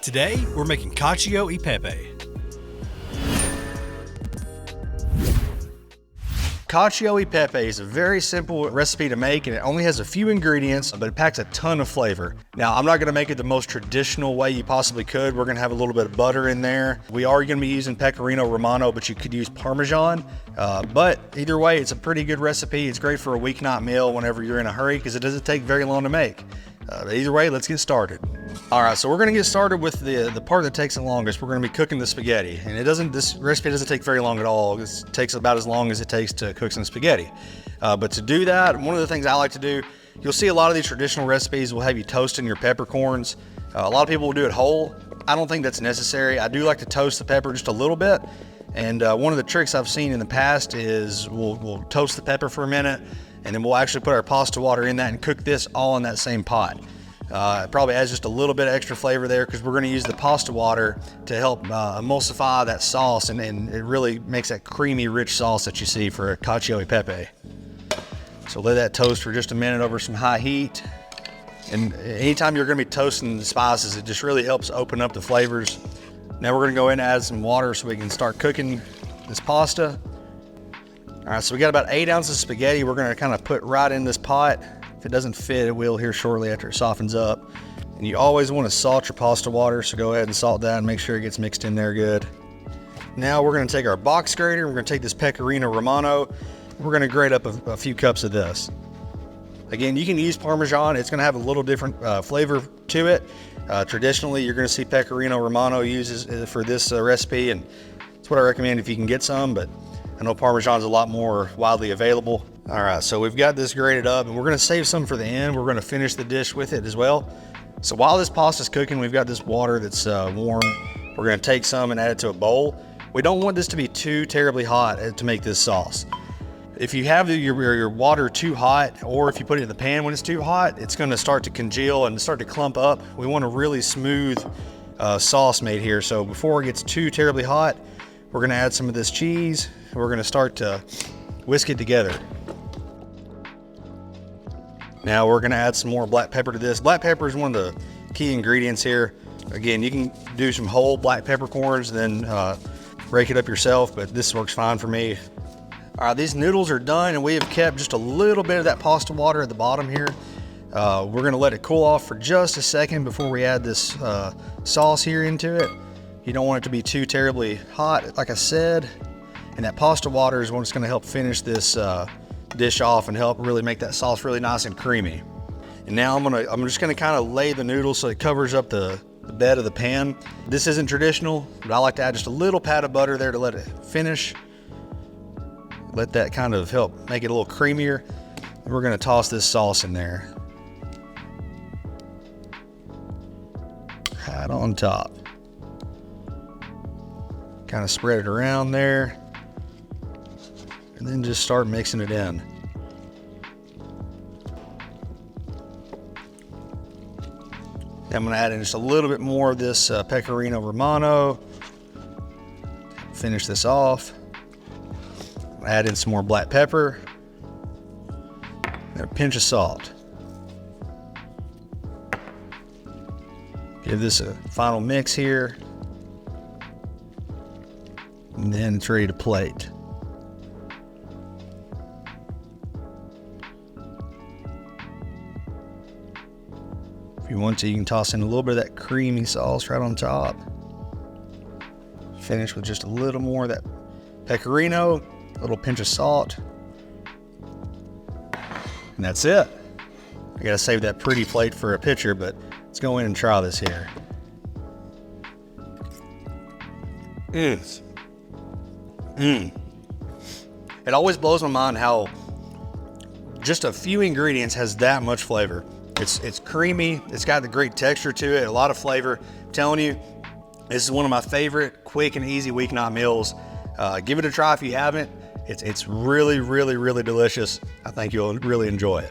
Today, we're making Cacio y Pepe. Cacio y Pepe is a very simple recipe to make, and it only has a few ingredients, but it packs a ton of flavor. Now, I'm not gonna make it the most traditional way you possibly could. We're gonna have a little bit of butter in there. We are gonna be using Pecorino Romano, but you could use Parmesan. But either way, it's a pretty good recipe. It's great for a weeknight meal whenever you're in a hurry, because it doesn't take very long to make. But either way, let's get started. All right, so we're gonna get started with the part that takes the longest. We're gonna be cooking the spaghetti. And this recipe doesn't take very long at all. It takes about as long as it takes to cook some spaghetti. But to do that, one of the things I like to do, you'll see a lot of these traditional recipes will have you toasting your peppercorns. A lot of people will do it whole. I don't think that's necessary. I do like to toast the pepper just a little bit. And one of the tricks I've seen in the past is we'll toast the pepper for a minute, and then we'll actually put our pasta water in that and cook this all in that same pot. It probably adds just a little bit of extra flavor there, because we're going to use the pasta water to help emulsify that sauce, and it really makes that creamy, rich sauce that you see for Cacio y Pepe. So let that toast for just a minute over some high heat. And anytime you're going to be toasting the spices, it just really helps open up the flavors. Now we're going to go in and add some water so we can start cooking this pasta. All right, so we got about 8 ounces of spaghetti we're going to kind of put right in this pot. If it doesn't fit, it will here shortly after it softens up. And you always want to salt your pasta water, so go ahead and salt that and make sure it gets mixed in there good. Now we're going to take our box grater, we're going to take this Pecorino Romano, we're going to grate up a few cups of this. Again, you can use Parmesan. It's going to have a little different flavor to it. Traditionally, you're going to see Pecorino Romano uses for this recipe, and it's what I recommend if you can get some, but I know Parmesan's a lot more widely available. All right, so we've got this grated up, and we're gonna save some for the end. We're gonna finish the dish with it as well. So while this pasta's cooking, we've got this water that's warm. We're gonna take some and add it to a bowl. We don't want this to be too terribly hot to make this sauce. If you have your water too hot, or if you put it in the pan when it's too hot, it's gonna start to congeal and start to clump up. We want a really smooth sauce made here. So before it gets too terribly hot, we're gonna add some of this cheese. We're gonna start to whisk it together. Now we're gonna add some more black pepper to this. Black pepper is one of the key ingredients here. Again, you can do some whole black peppercorns, then break it up yourself, but this works fine for me. All right, these noodles are done, and we have kept just a little bit of that pasta water at the bottom here. We're gonna let it cool off for just a second before we add this sauce here into it. You don't want it to be too terribly hot, like I said. And that pasta water is what's gonna help finish this dish off and help really make that sauce really nice and creamy. And now I'm just gonna kind of lay the noodles so it covers up the bed of the pan. This isn't traditional, but I like to add just a little pat of butter there to let it finish. Let that kind of help make it a little creamier. And we're gonna toss this sauce in there. Right on top. Kind of spread it around there. And then just start mixing it in. I'm gonna add in just a little bit more of this Pecorino Romano. Finish this off. Add in some more black pepper. And a pinch of salt. Give this a final mix here. And then it's ready to plate. If you want to, you can toss in a little bit of that creamy sauce right on top. Finish with just a little more of that Pecorino, a little pinch of salt. And that's it. I gotta save that pretty plate for a picture, but let's go in and try this here. It always blows my mind how just a few ingredients has that much flavor. It's creamy, it's got the great texture to it, a lot of flavor. I'm telling you, this is one of my favorite quick and easy weeknight meals. Give it a try if you haven't. It's really, really, really delicious. I think you'll really enjoy it.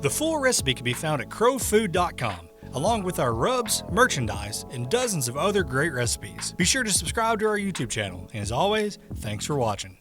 The full recipe can be found at crowfood.com, along with our rubs, merchandise, and dozens of other great recipes. Be sure to subscribe to our YouTube channel, and as always, thanks for watching.